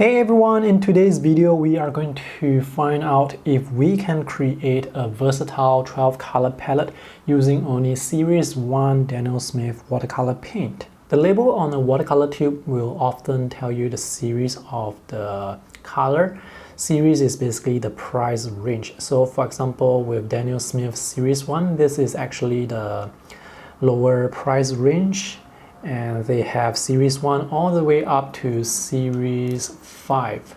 Hey everyone, in today's video we are going to find out if we can create a versatile 12 color palette using only Series 1 Daniel Smith watercolor paint. The label on a watercolor tube will often tell you the series of the color. Series is basically the price range. So for example, with Daniel Smith Series 1, this is actually the lower price range. And they have Series 1 all the way up to Series 5.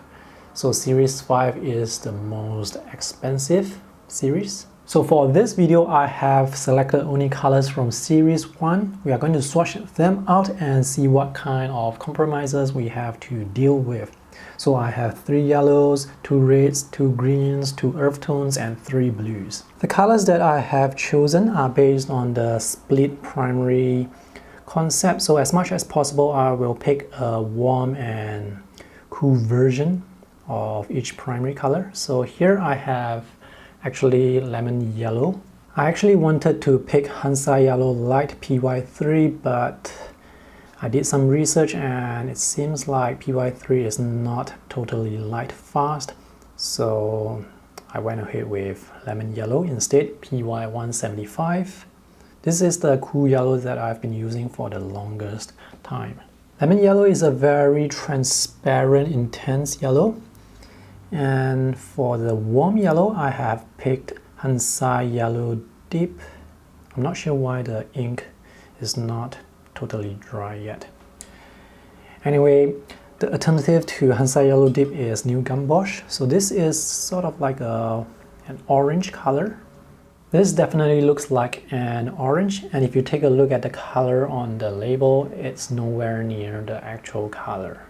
So Series 5 is the most expensive series. So for this video, I have selected only colors from Series 1. We are going to swatch them out and see what kind of compromises we have to deal with. So I have 3 yellows, 2 reds, 2 greens, 2 earth tones, and 3 blues. The colors that I have chosen are based on the split primary concept, so as much as possible I will pick a warm and cool version of each primary color. So here I have actually lemon yellow. I actually wanted to pick Hansa Yellow Light PY3, but I did some research and it seems like PY3 is not totally light fast, so I went ahead with lemon yellow instead, PY175. This is the cool yellow that I've been using for the longest time. Lemon yellow is a very transparent, intense yellow. And for the warm yellow, I have picked Hansa Yellow Deep. I'm not sure why the ink is not totally dry yet. Anyway, the alternative to Hansa Yellow Deep is New Gamboge. So this is sort of like an orange color. This definitely looks like an orange, and if you take a look at the color on the label, it's nowhere near the actual color.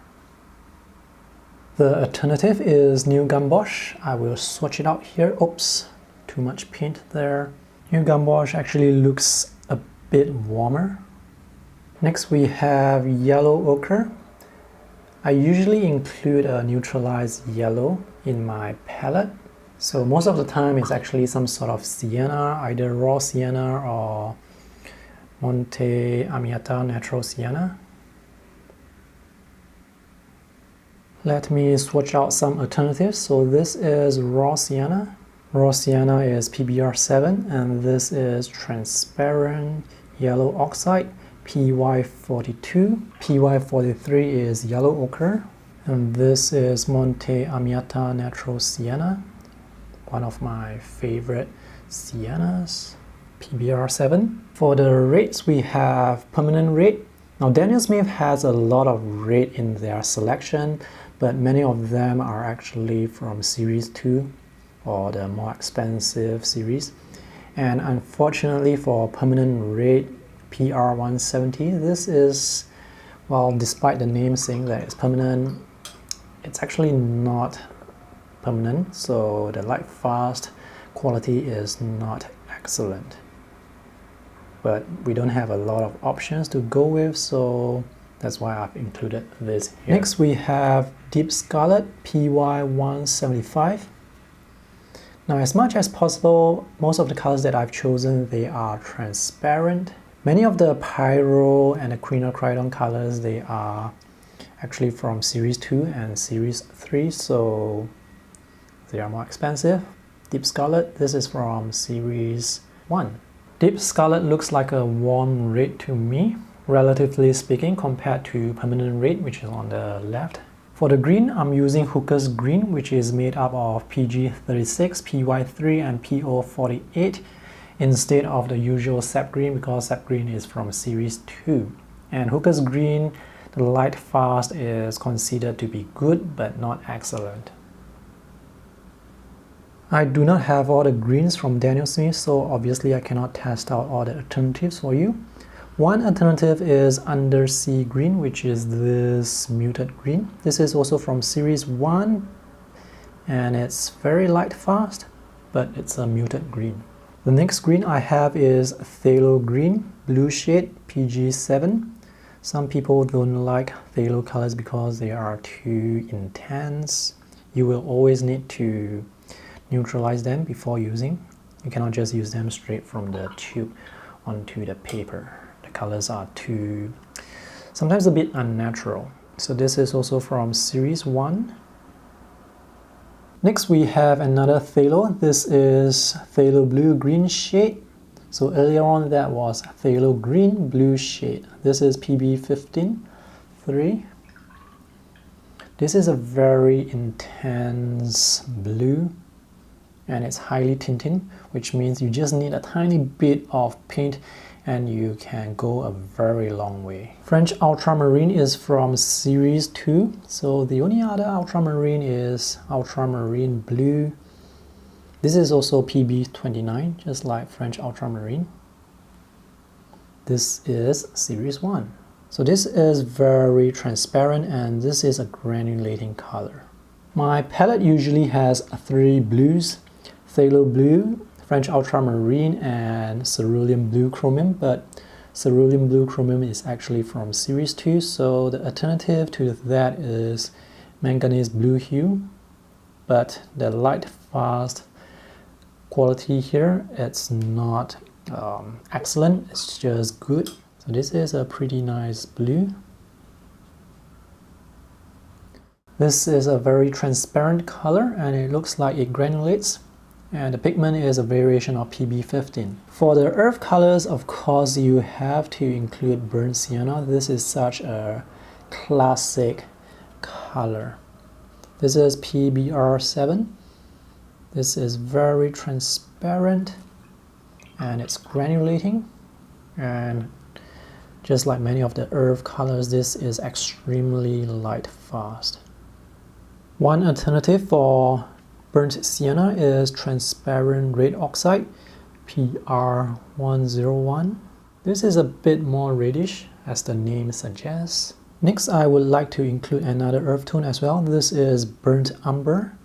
The alternative is New Gamboge. I will swatch it out here. Oops, too much paint there. New Gamboge actually looks a bit warmer. Next we have Yellow Ochre. I usually include a neutralized yellow in my palette. So most of the time it's actually some sort of sienna, either raw sienna or Monte Amiata natural sienna. Let me swatch out some alternatives. So this is raw sienna. Raw sienna is PBR7, and this is transparent yellow oxide, PY42. PY43 is yellow ochre, and this is Monte Amiata natural sienna, one of my favorite siennas, PBR7. For the reds, we have permanent red. Now Daniel Smith has a lot of red in their selection, but many of them are actually from Series 2 or the more expensive series. And unfortunately for permanent red PR170, this is, well, despite the name saying that it's permanent, it's actually not permanent, so the light fast quality is not excellent. But we don't have a lot of options to go with, so that's why I've included this here. Next we have Deep Scarlet PY175. Now as much as possible, most of the colors that I've chosen, they are transparent. Many of the Pyro and the Quinacridone colors, they are actually from Series 2 and Series 3, so they are more expensive. Deep Scarlet, this is from Series 1. Deep Scarlet looks like a warm red to me, relatively speaking, compared to permanent red, which is on the left. For the green, I'm using Hooker's Green, which is made up of PG36, PY3, and PO48, instead of the usual sap green, because sap green is from Series 2. And Hooker's Green, the light fast is considered to be good, but not excellent. I do not have all the greens from Daniel Smith, so obviously I cannot test out all the alternatives for you. One alternative is Undersea Green, which is this muted green. This is also from Series 1, and it's very light fast, but it's a muted green. The next green I have is Phthalo Green, blue shade, PG7. Some people don't like phthalo colors because they are too intense. You will always need to neutralize them before using. You cannot just use them straight from the tube onto the paper. The colors are too, sometimes a bit unnatural. So this is also from series 1. Next we have another phthalo. This is phthalo blue green shade. So earlier on that was phthalo green blue shade. This is PB15-3. This is a very intense blue and it's highly tinting, which means you just need a tiny bit of paint and you can go a very long way. French Ultramarine is from series 2, so the only other Ultramarine is Ultramarine Blue. This is also PB29, just like French Ultramarine. This is series 1. So this is very transparent and this is a granulating color. My palette usually has 3 blues: Phthalo Blue, French Ultramarine, and Cerulean Blue Chromium, but Cerulean Blue Chromium is actually from series 2, so the alternative to that is Manganese Blue Hue, but the light fast quality here, it's not excellent, it's just good. So this is a pretty nice blue. This is a very transparent color and it looks like it granulates, and the pigment is a variation of PB15. For the earth colors, of course, you have to include burnt sienna. This is such a classic color. This is PBR7. This is very transparent and it's granulating, and just like many of the earth colors, this is extremely light fast. One alternative for burnt sienna is transparent red oxide, PR101. This is a bit more reddish, as the name suggests. Next, I would like to include another earth tone as well. This is burnt umber.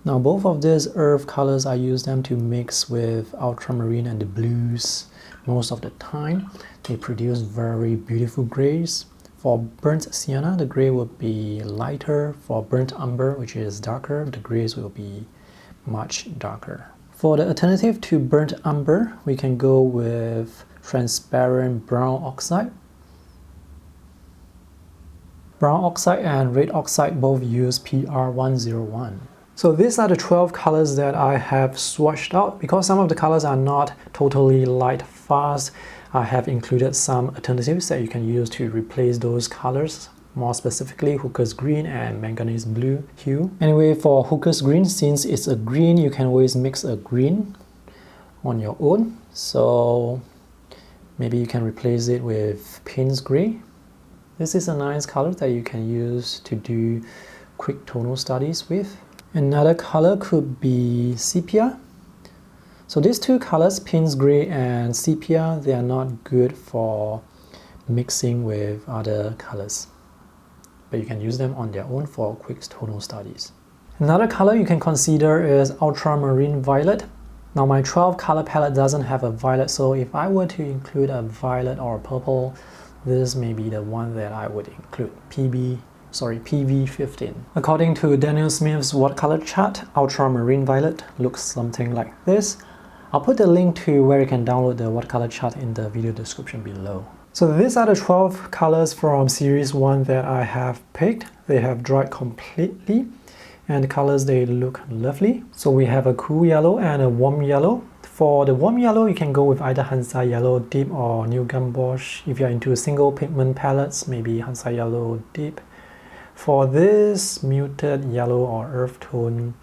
Now, both of these earth colors, I use them to mix with ultramarine and the blues most of the time. They produce very beautiful grays. For burnt sienna, the gray will be lighter. For burnt umber, which is darker, the grays will be much darker. For the alternative to burnt umber, we can go with transparent brown oxide. Brown oxide and red oxide both use PR101. So these are the 12 colors that I have swatched out. Because some of the colors are not totally light fast, I have included some alternatives that you can use to replace those colors, more specifically Hooker's Green and Manganese Blue hue. Anyway, for Hooker's Green, since it's a green, you can always mix a green on your own. So maybe you can replace it with Payne's Gray. This is a nice color that you can use to do quick tonal studies with. Another color could be Sepia. So these two colors, Payne's Gray and Sepia, they are not good for mixing with other colors, but you can use them on their own for quick tonal studies. Another color you can consider is Ultramarine Violet. Now my 12 color palette doesn't have a violet, so if I were to include a violet or a purple, this may be the one that I would include, PV15. According to Daniel Smith's watercolor chart, Ultramarine Violet looks something like this. I'll put the link to where you can download the watercolor chart in the video description below. So these are the 12 colors from series 1 that I have picked. They have dried completely and the colors, they look lovely. So we have a cool yellow and a warm yellow. For the warm yellow, you can go with either Hansa Yellow Deep or New Gamboge. If you're into single pigment palettes, maybe Hansa Yellow Deep. For this muted yellow or earth tone,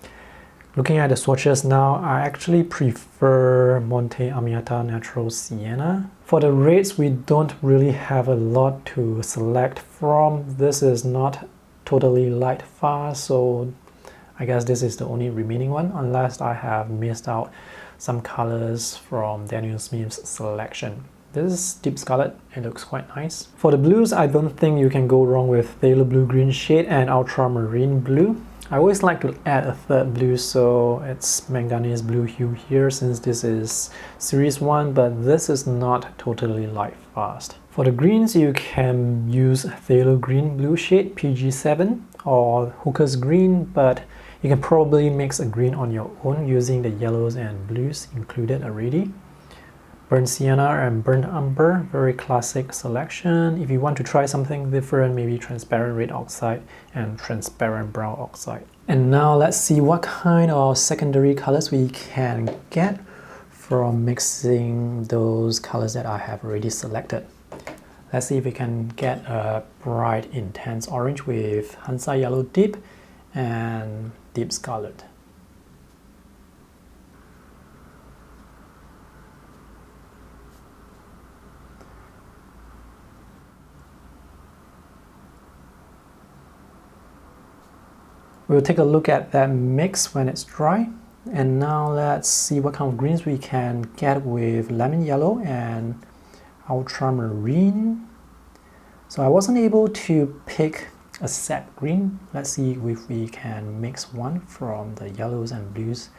looking at the swatches now, I actually prefer Monte Amiata Natural Sienna. For the reds, we don't really have a lot to select from. This is not totally light fast, so I guess this is the only remaining one, unless I have missed out some colors from Daniel Smith's selection. This is Deep Scarlet, it looks quite nice. For the blues, I don't think you can go wrong with Phthalo Blue Green shade and Ultramarine Blue. I always like to add a third blue, so it's Manganese Blue hue here since this is series 1, but this is not totally light fast. For the greens, you can use Phthalo Green Blue shade PG7 or Hooker's Green, but you can probably mix a green on your own using the yellows and blues included already. Burnt Sienna and Burnt Umber, very classic selection. If you want to try something different, maybe transparent red oxide and transparent brown oxide. And now let's see what kind of secondary colors we can get from mixing those colors that I have already selected. Let's see if we can get a bright intense orange with Hansa Yellow Deep and Deep Scarlet. We'll take a look at that mix when it's dry. And now let's see what kind of greens we can get with lemon yellow and ultramarine. So I wasn't able to pick a set green. Let's see if we can mix one from the yellows and blues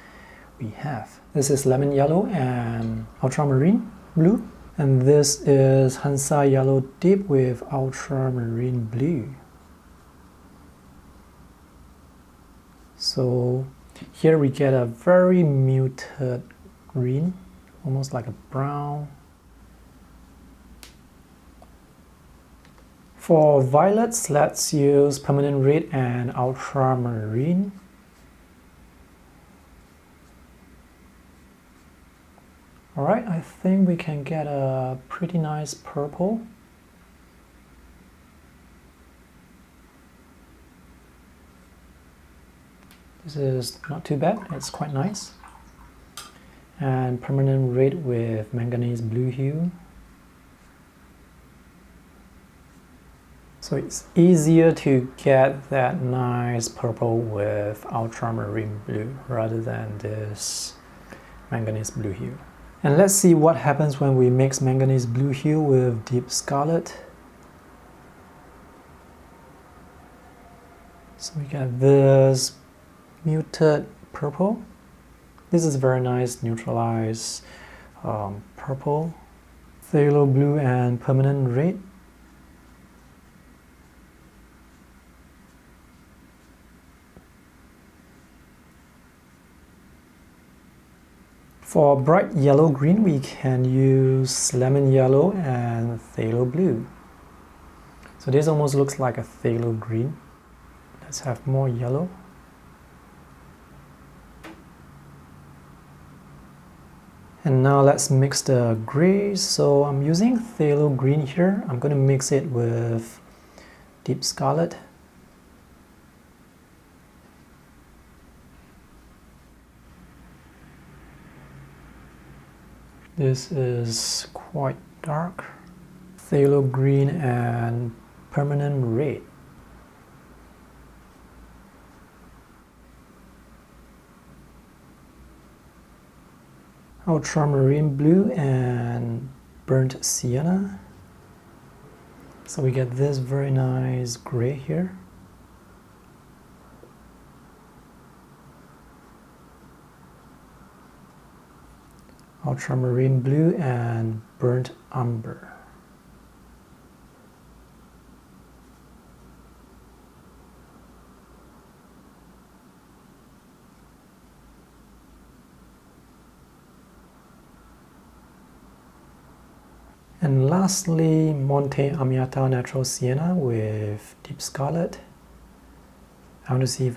we have. This is lemon yellow and ultramarine blue. And this is Hansa Yellow Deep with ultramarine blue. So here we get a very muted green, almost like a brown. For violets, let's use permanent red and ultramarine. Alright, I think we can get a pretty nice purple. This is not too bad, it's quite nice. And permanent red with manganese blue hue. So it's easier to get that nice purple with ultramarine blue rather than this manganese blue hue. And let's see what happens when we mix manganese blue hue with deep scarlet. So we get this muted purple. This is very nice neutralized purple. Phthalo blue and permanent red. For bright yellow green, we can use lemon yellow and phthalo blue. So this almost looks like a phthalo green. Let's have more yellow. And now let's mix the grays. So I'm using phthalo green here. I'm going to mix it with deep scarlet. This is quite dark. Phthalo green and permanent red. Ultramarine blue and burnt sienna. So we get this very nice gray here. Ultramarine blue and burnt umber. And lastly, Monte Amiata Natural Sienna with deep scarlet. I want to see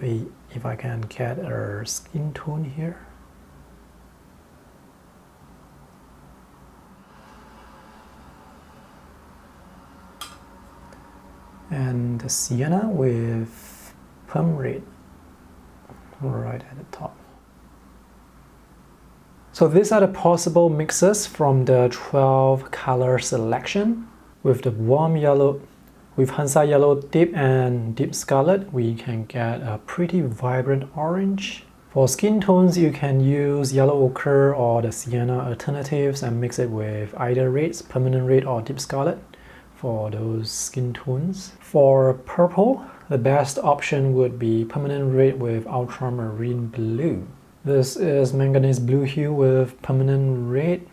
if I can get a skin tone here. And the sienna with plum red right at the top. So these are the possible mixes from the 12 color selection. With the warm yellow, with Hansa Yellow Deep and Deep Scarlet, we can get a pretty vibrant orange. For skin tones, you can use yellow ochre or the sienna alternatives and mix it with either reds, permanent red or deep scarlet for those skin tones. For purple, the best option would be permanent red with ultramarine blue. This is manganese blue hue with permanent red.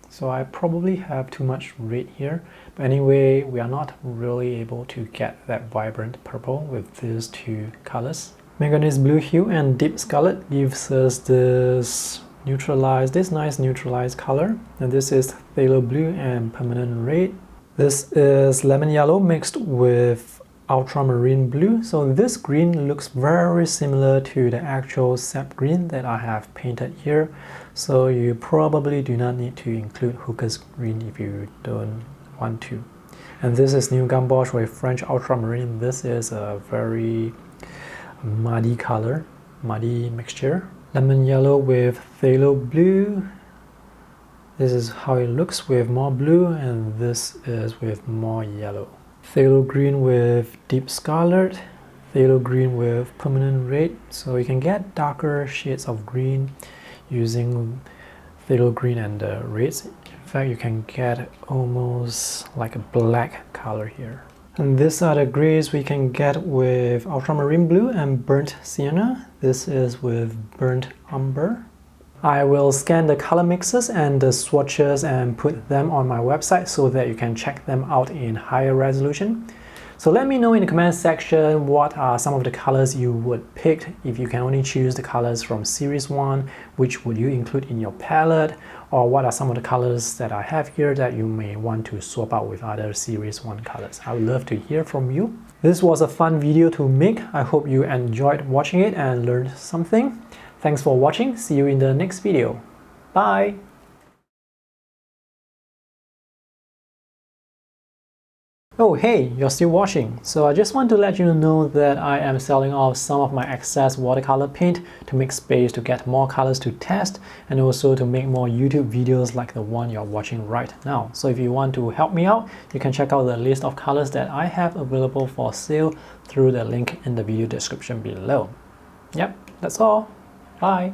So I probably have too much red here. But anyway, we are not really able to get that vibrant purple with these two colors. Manganese blue hue and deep scarlet gives us this neutralize this nice neutralized color, and this is Phthalo blue and permanent red. This is lemon yellow mixed with ultramarine blue. So this green looks very similar to the actual sap green that I have painted here. So you probably do not need to include Hooker's green if you don't want to. And this is New Gamboge with French ultramarine. This is a very muddy color, muddy mixture. Lemon yellow with phthalo blue. This is how it looks with more blue, and this is with more yellow. Phthalo green with deep scarlet. Phthalo green with permanent red. So you can get darker shades of green using phthalo green and the reds. In fact, you can get almost like a black color here. And these are the grays we can get with ultramarine blue and burnt sienna. This is with burnt umber. I will scan the color mixes and the swatches and put them on my website so that you can check them out in higher resolution. So let me know in the comment section what are some of the colors you would pick if you can only choose the colors from series 1, which would you include in your palette, or what are some of the colors that I have here that you may want to swap out with other series 1 colors. I would love to hear from you. This was a fun video to make. I hope you enjoyed watching it and learned something. Thanks for watching. See you in the next video. Bye! Oh hey, you're still watching. So I just want to let you know that I am selling off some of my excess watercolor paint to make space to get more colors to test and also to make more YouTube videos like the one you're watching right now. So if you want to help me out, you can check out the list of colors that I have available for sale through the link in the video description below. Yep, that's all. Bye!